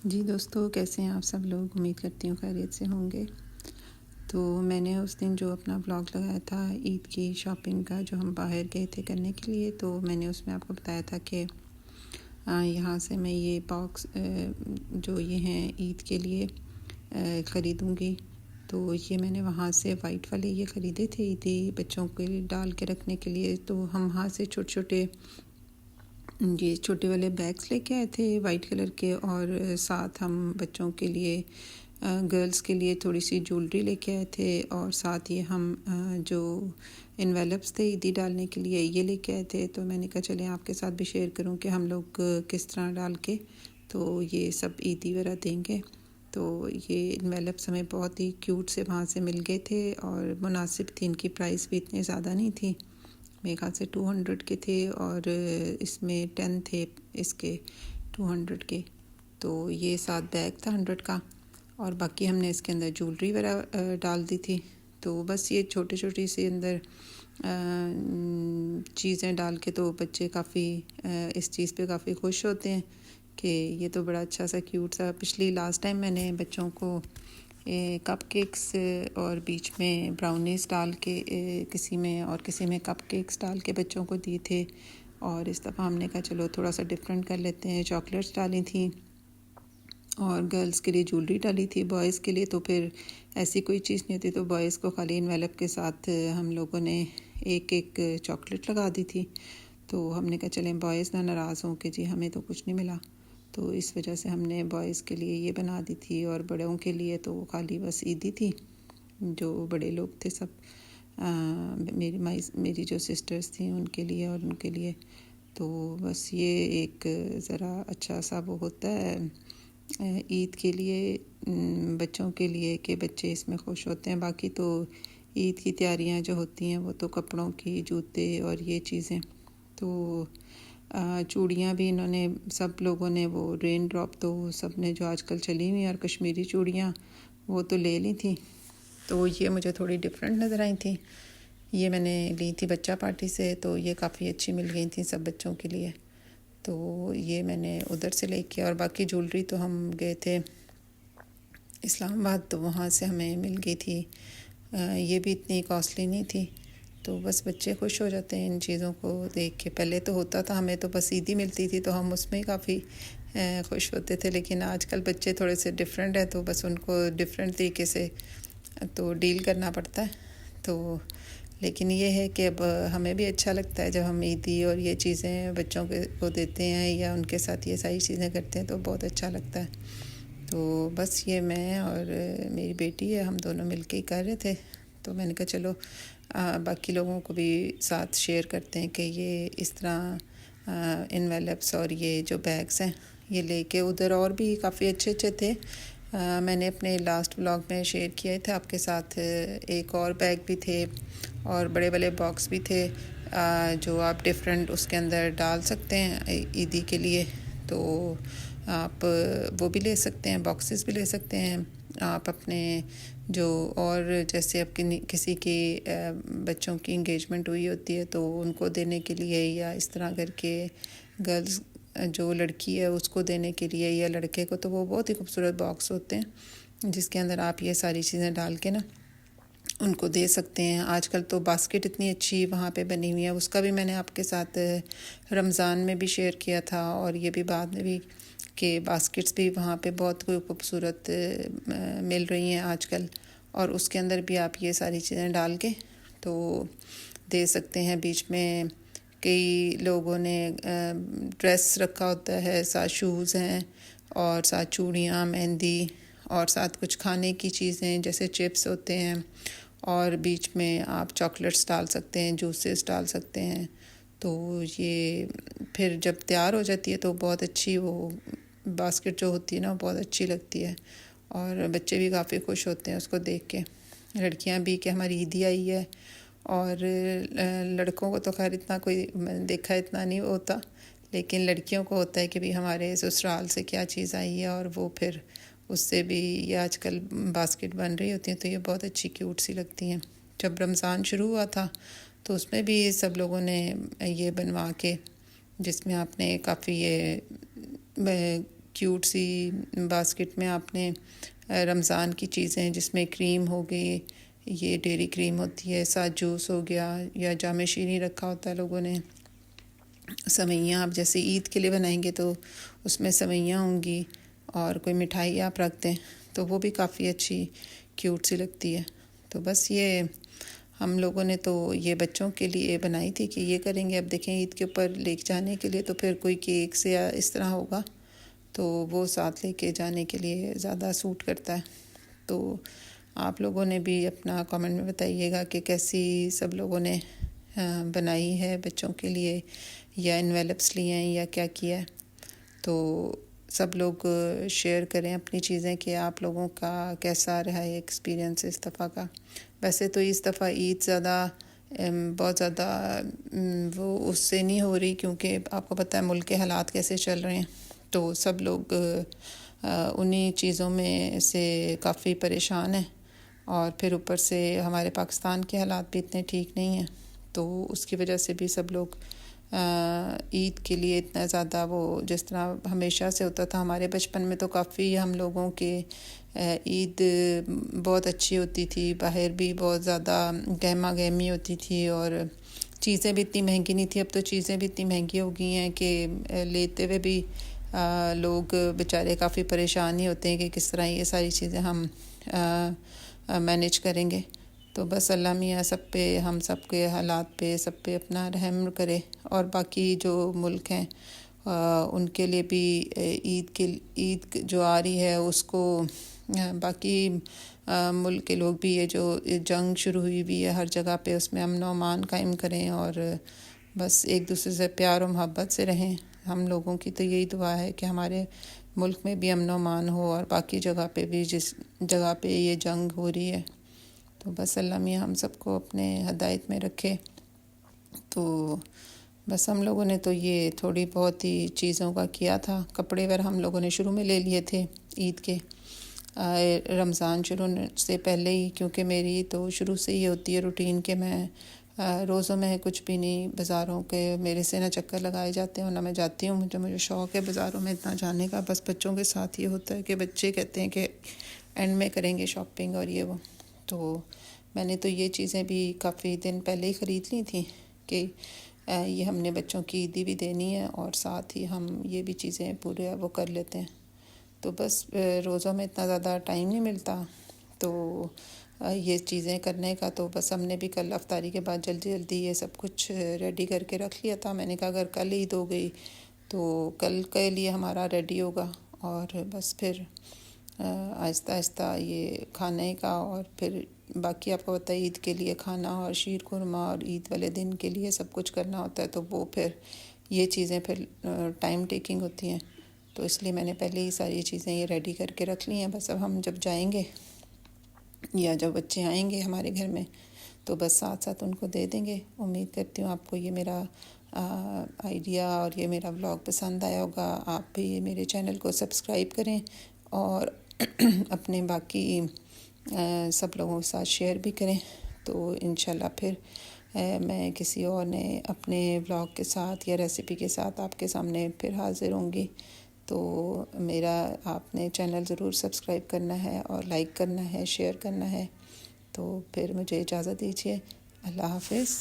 जी दोस्तों, कैसे हैं आप सब लोग। उम्मीद करती हूँ खैरियत से होंगे। तो मैंने उस दिन जो अपना ब्लॉग लगाया था ईद की शॉपिंग का, जो हम बाहर गए थे करने के लिए, तो मैंने उसमें आपको बताया था कि यहाँ से मैं ये बॉक्स जो ये हैं ईद के लिए ख़रीदूँगी। तो ये मैंने वहाँ से वाइट वाले ये ख़रीदे थे ईदी बच्चों के डाल के रखने के लिए। तो हम वहाँ से छोटे छोटे ये छोटे वाले बैग्स लेके आए थे वाइट कलर के, और साथ हम बच्चों के लिए गर्ल्स के लिए थोड़ी सी ज्वेलरी लेके आए थे, और साथ ही हम जो इन्वेलप्स थे ईदी डालने के लिए ये लेके आए थे। तो मैंने कहा चलें आपके साथ भी शेयर करूं कि हम लोग किस तरह डाल के तो ये सब ईदी वगैरह देंगे। तो ये इन्वेलप्स हमें बहुत ही क्यूट से वहाँ से मिल गए थे और मुनासिब थी, इनकी प्राइस भी इतने ज़्यादा नहीं थी। मेरे ख्याल से 200 के थे, और इसमें 10 थे इसके 200 के। तो ये 7 बैग था 100 का, और बाकी हमने इसके अंदर ज्वेलरी वगैरह डाल दी थी। तो बस ये छोटी छोटी सी अंदर चीज़ें डाल के तो बच्चे काफ़ी इस चीज़ पे काफ़ी खुश होते हैं कि ये तो बड़ा अच्छा सा क्यूट सा। लास्ट टाइम मैंने बच्चों को कप केक्स और बीच में ब्राउनीज डाल के किसी में कप केक्स डाल के बच्चों को दिए थे, और इस दफ़ा हमने कहा चलो थोड़ा सा डिफरेंट कर लेते हैं। चॉकलेट्स डाली थी और गर्ल्स के लिए ज्वेलरी डाली थी। बॉयज़ के लिए तो फिर ऐसी कोई चीज़ नहीं होती, तो बॉयज़ को खाली इन्वेलप के साथ हम लोगों ने एक एक चॉकलेट लगा दी थी। तो हमने कहा चलें बॉयज़ ना नाराज़ हों कि जी हमें तो कुछ नहीं मिला, तो इस वजह से हमने बॉयज़ के लिए ये बना दी थी, और बड़ों के लिए तो खाली बस ईदी थी। जो बड़े लोग थे सब मेरी जो सिस्टर्स थी उनके लिए और उनके लिए। तो बस ये एक ज़रा अच्छा सा वो होता है ईद के लिए बच्चों के लिए कि बच्चे इसमें खुश होते हैं। बाकी तो ईद की तैयारियां जो होती हैं वो तो कपड़ों की, जूते और ये चीज़ें। तो चूड़ियाँ भी इन्होंने सब लोगों ने वो रेन ड्रॉप तो सब ने जो आजकल चली हुई और कश्मीरी चूड़ियाँ वो तो ले ली थी। तो ये मुझे थोड़ी डिफरेंट नज़र आई थी। ये मैंने ली थी बच्चा पार्टी से, तो ये काफ़ी अच्छी मिल गई थी सब बच्चों के लिए। तो ये मैंने उधर से लेके, और बाकी ज्वेलरी तो हम गए थे इस्लामाबाद, तो वहाँ से हमें मिल गई थी। ये भी इतनी कॉस्टली नहीं थी। तो बस बच्चे खुश हो जाते हैं इन चीज़ों को देख के। पहले तो होता था हमें तो बस ईदी मिलती थी तो हम उसमें ही काफ़ी खुश होते थे, लेकिन आजकल बच्चे थोड़े से डिफरेंट हैं, तो बस उनको डिफरेंट तरीके से तो डील करना पड़ता है। तो लेकिन ये है कि अब हमें भी अच्छा लगता है जब हम ईदी और ये चीज़ें बच्चों को देते हैं या उनके साथ ये सारी चीज़ें करते हैं, तो बहुत अच्छा लगता है। तो बस ये मैं और मेरी बेटी है, हम दोनों मिलके ही कर रहे थे। तो मैंने कहा चलो बाकी लोगों को भी साथ शेयर करते हैं कि ये इस तरह इन्वेलप्स और ये जो बैग्स हैं ये लेके उधर और भी काफ़ी अच्छे अच्छे थे। मैंने अपने लास्ट व्लॉग में शेयर किया था आपके साथ। एक और बैग भी थे और बड़े बड़े बॉक्स भी थे जो आप डिफरेंट उसके अंदर डाल सकते हैं ईदी के लिए। तो आप वो भी ले सकते हैं, बॉक्सेस भी ले सकते हैं आप अपने जो, और जैसे अब किसी की बच्चों की इंगेजमेंट हुई होती है तो उनको देने के लिए, या इस तरह करके गर्ल्स जो लड़की है उसको देने के लिए, या लड़के को, तो वो बहुत ही खूबसूरत बॉक्स होते हैं जिसके अंदर आप ये सारी चीज़ें डाल के ना उनको दे सकते हैं। आजकल तो बास्केट इतनी अच्छी वहाँ पे बनी हुई है, उसका भी मैंने आपके साथ रमज़ान में भी शेयर किया था, और ये भी बाद में भी कि बास्केट्स भी वहाँ पे बहुत खूबसूरत मिल रही हैं आजकल, और उसके अंदर भी आप ये सारी चीज़ें डाल के तो दे सकते हैं। बीच में कई लोगों ने ड्रेस रखा होता है, साथ शूज़ हैं और साथ चूड़ियाँ, मेहंदी, और साथ कुछ खाने की चीज़ें जैसे चिप्स होते हैं, और बीच में आप चॉकलेट्स डाल सकते हैं, जूसेस डाल सकते हैं। तो ये फिर जब तैयार हो जाती है तो बहुत अच्छी वो बास्केट जो होती है ना बहुत अच्छी लगती है, और बच्चे भी काफ़ी खुश होते हैं उसको देख के। लड़कियां भी कि हमारी ईदी आई है, और लड़कों को तो खैर इतना कोई मैंने देखा इतना नहीं होता, लेकिन लड़कियों को होता है कि भाई हमारे ससुराल से क्या चीज़ आई है, और वो फिर उससे भी ये आजकल बास्केट बन रही होती हैं तो ये बहुत अच्छी क्यूट सी लगती हैं। जब रमज़ान शुरू हुआ था तो उसमें भी सब लोगों ने ये बनवा के, जिसमें आपने काफ़ी ये क्यूट सी बास्केट में आपने रमज़ान की चीज़ें जिसमें क्रीम हो गई, ये डेयरी क्रीम होती है, साथ जूस हो गया या जाम शीनी रखा होता है लोगों ने। सवैयाँ आप जैसे ईद के लिए बनाएंगे तो उसमें सवैयाँ होंगी, और कोई मिठाई आप रख दें तो वो भी काफ़ी अच्छी क्यूट सी लगती है। तो बस ये हम लोगों ने तो ये बच्चों के लिए बनाई थी कि ये करेंगे। अब देखें ईद के ऊपर लेके जाने के लिए तो फिर कोई केक से या इस तरह होगा तो वो साथ लेके जाने के लिए ज़्यादा सूट करता है। तो आप लोगों ने भी अपना कमेंट में बताइएगा कि कैसी सब लोगों ने बनाई है बच्चों के लिए, या इन्वेलप्स लिए हैं या क्या किया है। तो सब लोग शेयर करें अपनी चीज़ें कि आप लोगों का कैसा रहा है एक्सपीरियंस इस दफ़ा का। वैसे तो इस दफ़ा ईद ज़्यादा बहुत ज़्यादा वो उससे नहीं हो रही, क्योंकि आपको पता है मुल्क के हालात कैसे चल रहे हैं, तो सब लोग उन्हीं चीज़ों में से काफ़ी परेशान हैं। और फिर ऊपर से हमारे पाकिस्तान के हालात भी इतने ठीक नहीं हैं, तो उसकी वजह से भी सब लोग ईद के लिए इतना ज़्यादा वो जिस तरह हमेशा से होता था। हमारे बचपन में तो काफ़ी हम लोगों के ईद बहुत अच्छी होती थी, बाहर भी बहुत ज़्यादा गहमा गहमी होती थी और चीज़ें भी इतनी महंगी नहीं थी। अब तो चीज़ें भी इतनी महंगी हो गई हैं कि लेते हुए भी लोग बेचारे काफ़ी परेशान ही होते हैं कि किस तरह ये सारी चीज़ें हम मैनेज करेंगे। तो बस अल्लाह मियाँ सब पे, हम सब के हालात पे, सब पे अपना रहम करे। और बाकी जो मुल्क हैं उनके लिए भी ईद जो आ रही है उसको बाकी मुल्क के लोग भी ये जो जंग शुरू हुई हुई है हर जगह पे, उसमें अमन और अमान कायम करें और बस एक दूसरे से प्यार और मोहब्बत से रहें। हम लोगों की तो यही दुआ है कि हमारे मुल्क में भी अमन और अमान हो और बाकी जगह पे भी जिस जगह पे ये जंग हो रही है। तो बस अल्लाह मियाँ हम सबको अपने हदायत में रखे। तो बस हम लोगों ने तो ये थोड़ी बहुत ही चीज़ों का किया था। कपड़े वगैरह हम लोगों ने शुरू में ले लिए थे ईद के, रमज़ान शुरू से पहले ही, क्योंकि मेरी तो शुरू से ही होती है रूटीन कि मैं रोज़ों में कुछ भी नहीं, बाज़ारों के मेरे से ना चक्कर लगाए जाते हैं और ना मैं जाती हूँ। मुझे शौक़ है बाज़ारों में इतना जाने का। बस बच्चों के साथ ये होता है कि बच्चे कहते हैं कि एंड में करेंगे शॉपिंग और ये वो। तो मैंने तो ये चीज़ें भी काफ़ी दिन पहले ही ख़रीद ली थी कि ये हमने बच्चों की ईदी भी देनी है और साथ ही हम ये भी चीज़ें पूरे वो कर लेते हैं। तो बस रोज़ों में इतना ज़्यादा टाइम नहीं मिलता तो ये चीज़ें करने का। तो बस हमने भी कल अफ्तारी के बाद जल्दी जल्दी ये सब कुछ रेडी करके रख लिया था। मैंने कहा अगर कल ईद हो गई तो कल के लिए हमारा रेडी होगा, और बस फिर आहिस्ता आहिस्ता ये खाने का, और फिर बाकी आपको पता है ईद के लिए खाना और शीर खुरमा और ईद वाले दिन के लिए सब कुछ करना होता है। तो वो फिर ये चीज़ें फिर टाइम टेकिंग होती हैं, तो इसलिए मैंने पहले ही सारी चीज़ें ये रेडी करके रख ली हैं। बस अब हम जब जाएंगे या जब बच्चे आएंगे हमारे घर में तो बस साथ साथ उनको दे देंगे। उम्मीद करती हूँ आपको ये मेरा आइडिया और ये मेरा व्लॉग पसंद आया होगा। आप भी मेरे चैनल को सब्सक्राइब करें और अपने बाकी सब लोगों के साथ शेयर भी करें। तो इंशाल्लाह फिर मैं किसी और ने अपने व्लॉग के साथ या रेसिपी के साथ आपके सामने फिर हाज़िर होंगी। तो मेरा आपने चैनल ज़रूर सब्सक्राइब करना है और लाइक करना है, शेयर करना है। तो फिर मुझे इजाज़त दीजिए। अल्लाह हाफ़िज़।